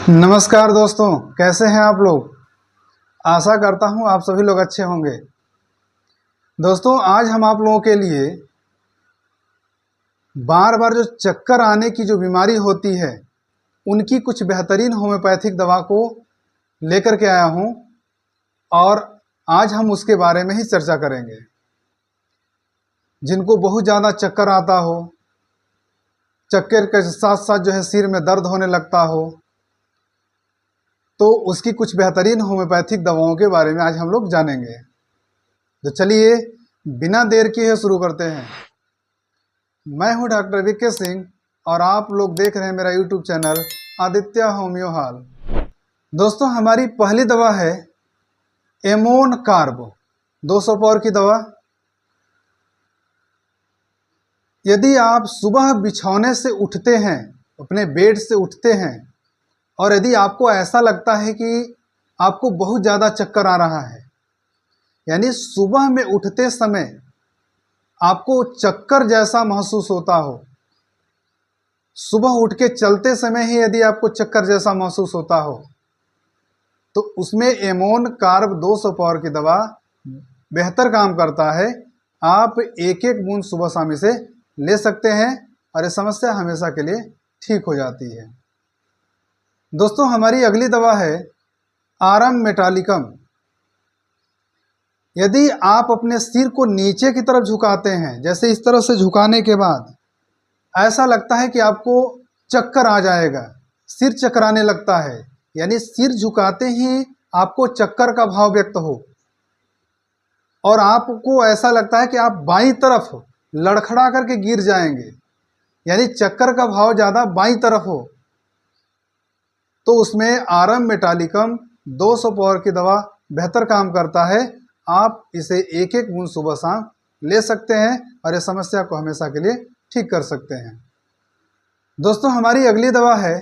नमस्कार दोस्तों, कैसे हैं आप लोग। आशा करता हूं आप सभी लोग अच्छे होंगे। दोस्तों, आज हम आप लोगों के लिए बार बार जो चक्कर आने की जो बीमारी होती है उनकी कुछ बेहतरीन होम्योपैथिक दवा को लेकर के आया हूं और आज हम उसके बारे में ही चर्चा करेंगे। जिनको बहुत ज़्यादा चक्कर आता हो, चक्कर के साथ साथ जो है सिर में दर्द होने लगता हो, तो उसकी कुछ बेहतरीन होम्योपैथिक दवाओं के बारे में आज हम लोग जानेंगे। तो चलिए बिना देर किए शुरू करते हैं। मैं हूं डॉक्टर वीके सिंह और आप लोग देख रहे हैं मेरा यूट्यूब चैनल आदित्य होम्यो हाल। दोस्तों, हमारी पहली दवा है एमोन कार्ब 200 पावर की दवा। यदि आप सुबह बिछौने से उठते हैं, अपने बेड से उठते हैं और यदि आपको ऐसा लगता है कि आपको बहुत ज़्यादा चक्कर आ रहा है, यानी सुबह में उठते समय आपको चक्कर जैसा महसूस होता हो, सुबह उठ के चलते समय ही यदि आपको चक्कर जैसा महसूस होता हो, तो उसमें एमोन कार्ब 200 पावर की दवा बेहतर काम करता है। आप एक एक बूंद सुबह शाम इसे ले सकते हैं और ये समस्या हमेशा के लिए ठीक हो जाती है। दोस्तों, हमारी अगली दवा है आरम मेटालिकम। यदि आप अपने सिर को नीचे की तरफ झुकाते हैं, जैसे इस तरह से झुकाने के बाद ऐसा लगता है कि आपको चक्कर आ जाएगा, सिर चकराने लगता है, यानी सिर झुकाते ही आपको चक्कर का भाव व्यक्त हो और आपको ऐसा लगता है कि आप बाईं तरफ लड़खड़ा करके गिर जाएंगे, यानी चक्कर का भाव ज़्यादा बाईं तरफ हो, तो उसमें आरम मेटालिकम 200 पावर की दवा बेहतर काम करता है। आप इसे एक एक बूंद सुबह शाम ले सकते हैं और इस समस्या को हमेशा के लिए ठीक कर सकते हैं। दोस्तों, हमारी अगली दवा है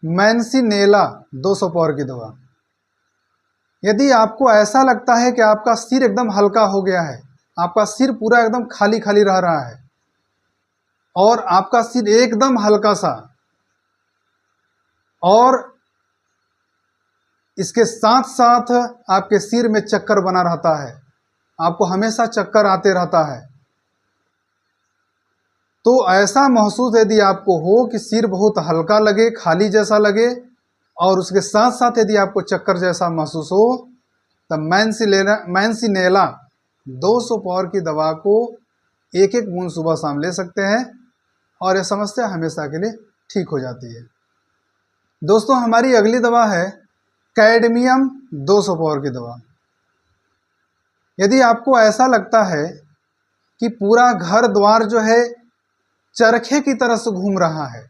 मैंसिनेला 200 पावर की दवा। यदि आपको ऐसा लगता है कि आपका सिर एकदम हल्का हो गया है, आपका सिर पूरा एकदम खाली खाली रह रहा है और आपका सिर एकदम हल्का सा, और इसके साथ साथ आपके सिर में चक्कर बना रहता है, आपको हमेशा चक्कर आते रहता है, तो ऐसा महसूस यदि आपको हो कि सिर बहुत हल्का लगे, खाली जैसा लगे और उसके साथ साथ यदि आपको चक्कर जैसा महसूस हो, तब मैंसिनेला 200 पावर की दवा को एक एक बूंद सुबह शाम ले सकते हैं और यह समस्या हमेशा के लिए ठीक हो जाती है। दोस्तों, हमारी अगली दवा है कैडमियम 200 पावर की दवा। यदि आपको ऐसा लगता है कि पूरा घर द्वार जो है चरखे की तरह से घूम रहा है,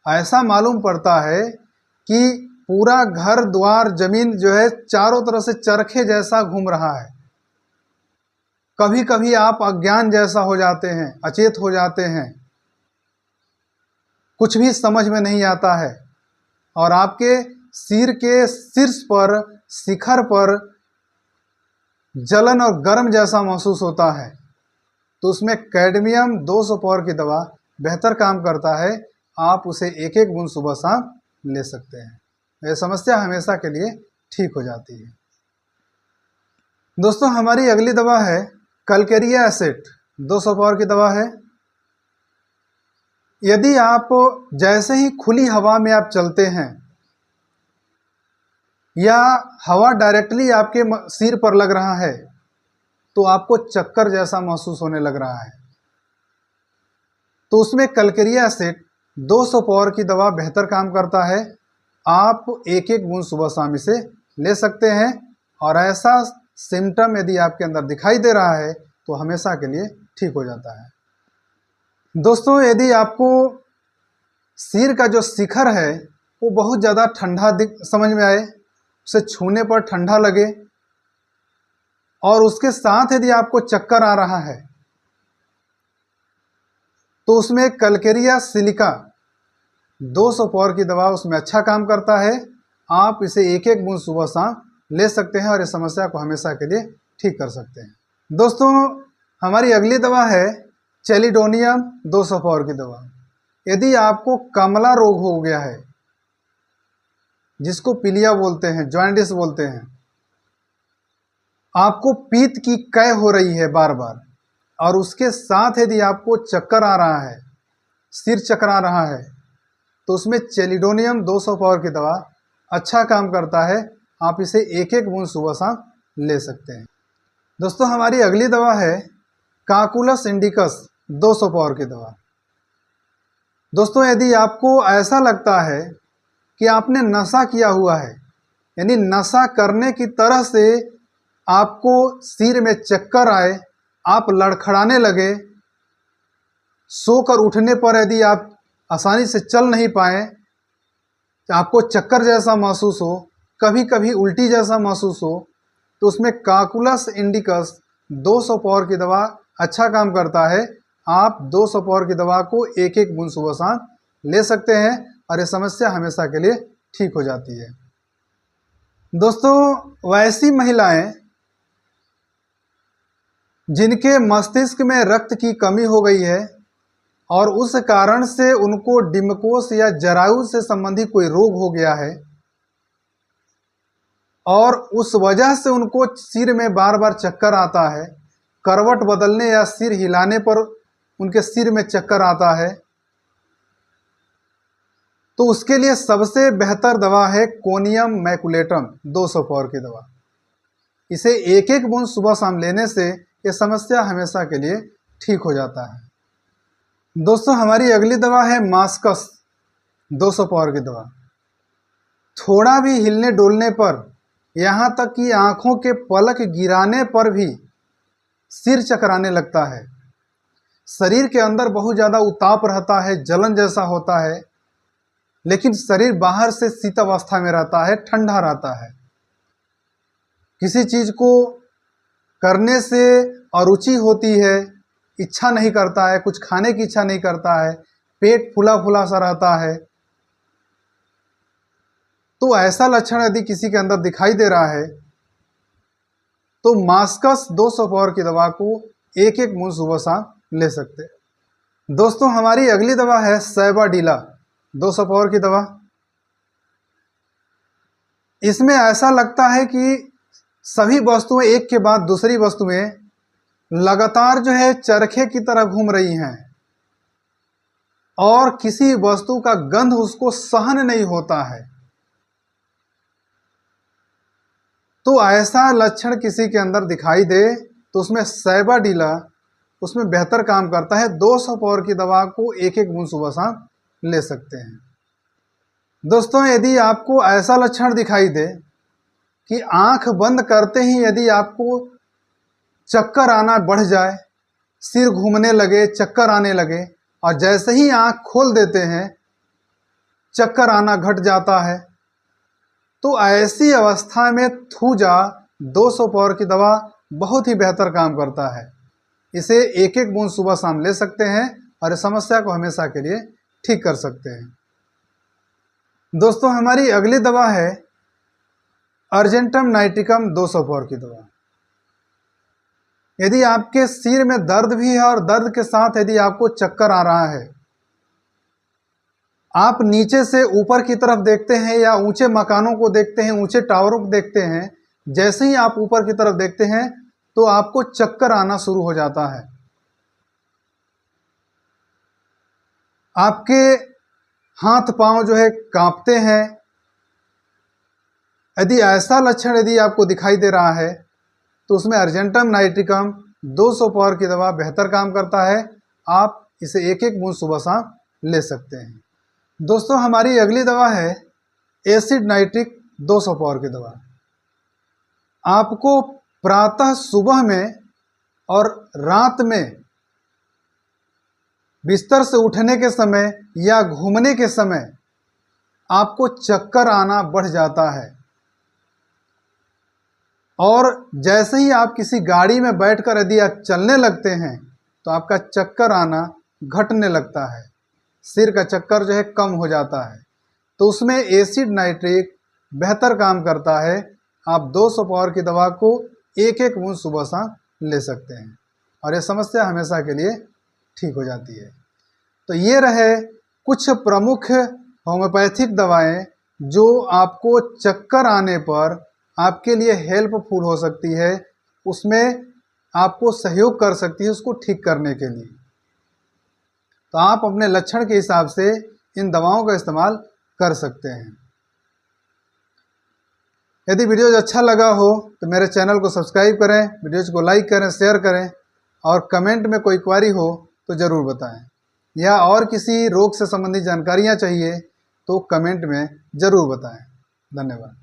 ऐसा मालूम पड़ता है कि पूरा घर द्वार जमीन जो है चारों तरफ से चरखे जैसा घूम रहा है, कभी कभी आप अज्ञान जैसा हो जाते हैं, अचेत हो जाते हैं, कुछ भी समझ में नहीं आता है और आपके सिर के शीर्ष पर, शिखर पर जलन और गर्म जैसा महसूस होता है, तो उसमें कैडमियम 200 पावर की दवा बेहतर काम करता है। आप उसे एक एक बूंद सुबह शाम ले सकते हैं, यह समस्या हमेशा के लिए ठीक हो जाती है। दोस्तों, हमारी अगली दवा है कलकेरिया एसिड 200 पावर की दवा है। यदि आप जैसे ही खुली हवा में आप चलते हैं या हवा डायरेक्टली आपके सिर पर लग रहा है, तो आपको चक्कर जैसा महसूस होने लग रहा है, तो उसमें कलकेरिया एसिड 200 पावर की दवा बेहतर काम करता है। आप एक एक बूंद सुबह शाम इसे ले सकते हैं और ऐसा सिम्टम यदि आपके अंदर दिखाई दे रहा है तो हमेशा के लिए ठीक हो जाता है। दोस्तों, यदि आपको सिर का जो शिखर है वो बहुत ज़्यादा ठंडा समझ में आए, उसे छूने पर ठंडा लगे और उसके साथ यदि आपको चक्कर आ रहा है, तो उसमें कलकेरिया सिलिका 200 पावर की दवा उसमें अच्छा काम करता है। आप इसे एक एक बूंद सुबह शाम ले सकते हैं और इस समस्या को हमेशा के लिए ठीक कर सकते हैं। दोस्तों, हमारी अगली दवा है चेलिडोनियम 200 पावर की दवा। यदि आपको कमला रोग हो गया है, जिसको पीलिया बोलते हैं, जॉइंटिस बोलते हैं, आपको पीत की कै हो रही है बार बार, और उसके साथ यदि आपको चक्कर आ रहा है, सिर चकरा रहा है, तो उसमें चेलिडोनियम 200 पावर की दवा अच्छा काम करता है। आप इसे एक एक बूंद सुबह शाम ले सकते हैं। दोस्तों हमारी अगली दवा है काकुलस इंडिकस 200 पावर की दवा। दोस्तों यदि आपको ऐसा लगता है कि आपने नशा किया हुआ है, यानी नशा करने की तरह से आपको सिर में चक्कर आए, आप लड़खड़ाने लगे, सोकर उठने पर यदि आप आसानी से चल नहीं पाए, आपको चक्कर जैसा महसूस हो, कभी कभी उल्टी जैसा महसूस हो, तो उसमें काकुलस इंडिकस 200 पावर की दवा अच्छा काम करता है। आप 200 पावर की दवा को एक एक बूंद सुबह शाम ले सकते हैं और ये समस्या हमेशा के लिए ठीक हो जाती है। दोस्तों वैसी महिलाएं जिनके मस्तिष्क में रक्त की कमी हो गई है और उस कारण से उनको डिम्कोस या जरायु से संबंधित कोई रोग हो गया है और उस वजह से उनको सिर में बार बार चक्कर आता है, करवट बदलने या सिर हिलाने पर उनके सिर में चक्कर आता है, तो उसके लिए सबसे बेहतर दवा है कोनियम मैकुलेटम 200 पावर की दवा। इसे एक एक बूंद सुबह शाम लेने से ये समस्या हमेशा के लिए ठीक हो जाता है। दोस्तों हमारी अगली दवा है मास्कस 200 पावर की दवा। थोड़ा भी हिलने डोलने पर, यहाँ तक कि आँखों के पलक गिराने पर भी सिर चकराने लगता है, शरीर के अंदर बहुत ज़्यादा उताप रहता है, जलन जैसा होता है, लेकिन शरीर बाहर से शीतावस्था में रहता है, ठंडा रहता है, किसी चीज़ को करने से अरुचि होती है, इच्छा नहीं करता है, कुछ खाने की इच्छा नहीं करता है, पेट फूला फूला सा रहता है। तो ऐसा लक्षण यदि किसी के अंदर दिखाई दे रहा है तो मास्कस 200 पावर की दवा को एक एक बूंद सुबह शाम ले सकते हैं। दोस्तों हमारी अगली दवा है सैबाडीला 200 पावर की दवा। इसमें ऐसा लगता है कि सभी वस्तुएं एक के बाद दूसरी वस्तुएं लगातार जो है चरखे की तरह घूम रही हैं और किसी वस्तु का गंध उसको सहन नहीं होता है। तो ऐसा लक्षण किसी के अंदर दिखाई दे तो उसमें सैबाडीला उसमें बेहतर काम करता है। 200 पावर की दवा को एक एक बूंद सुबह शाम ले सकते हैं। दोस्तों यदि आपको ऐसा लक्षण दिखाई दे कि आंख बंद करते ही यदि आपको चक्कर आना बढ़ जाए, सिर घूमने लगे, चक्कर आने लगे, और जैसे ही आंख खोल देते हैं चक्कर आना घट जाता है, तो ऐसी अवस्था में थूजा 200 पावर की दवा बहुत ही बेहतर काम करता है। इसे एक एक बूंद सुबह शाम ले सकते हैं और इस समस्या को हमेशा के लिए ठीक कर सकते हैं। दोस्तों हमारी अगली दवा है अर्जेंटम नाइट्रिकम 200 पावर की दवा। यदि आपके सिर में दर्द भी है और दर्द के साथ यदि आपको चक्कर आ रहा है, आप नीचे से ऊपर की तरफ देखते हैं या ऊंचे मकानों को देखते हैं, ऊंचे टावरों को देखते हैं, जैसे ही आप ऊपर की तरफ देखते हैं तो आपको चक्कर आना शुरू हो जाता है, आपके हाथ पांव जो है कांपते हैं। यदि ऐसा लक्षण यदि आपको दिखाई दे रहा है तो उसमें अर्जेंटम नाइट्रिकम 200 पावर की दवा बेहतर काम करता है। आप इसे एक एक बूंद सुबह शाम ले सकते हैं। दोस्तों हमारी अगली दवा है एसिड नाइट्रिक 200 पावर की दवा। आपको प्रातः सुबह में और रात में बिस्तर से उठने के समय या घूमने के समय आपको चक्कर आना बढ़ जाता है और जैसे ही आप किसी गाड़ी में बैठकर यदि आप चलने लगते हैं तो आपका चक्कर आना घटने लगता है, सिर का चक्कर जो है कम हो जाता है। तो उसमें एसिड नाइट्रिक बेहतर काम करता है। आप 200 पावर की दवा को एक एक बूंद सुबह शाम ले सकते हैं और ये समस्या हमेशा के लिए ठीक हो जाती है। तो ये रहे कुछ प्रमुख होम्योपैथिक दवाएं जो आपको चक्कर आने पर आपके लिए हेल्पफुल हो सकती है, उसमें आपको सहयोग कर सकती है उसको ठीक करने के लिए। तो आप अपने लक्षण के हिसाब से इन दवाओं का इस्तेमाल कर सकते हैं। यदि वीडियोज अच्छा लगा हो तो मेरे चैनल को सब्सक्राइब करें, वीडियोज को लाइक करें, शेयर करें और कमेंट में कोई क्वेरी हो तो ज़रूर बताएं। या और किसी रोग से संबंधित जानकारियाँ चाहिए तो कमेंट में ज़रूर बताएं। धन्यवाद।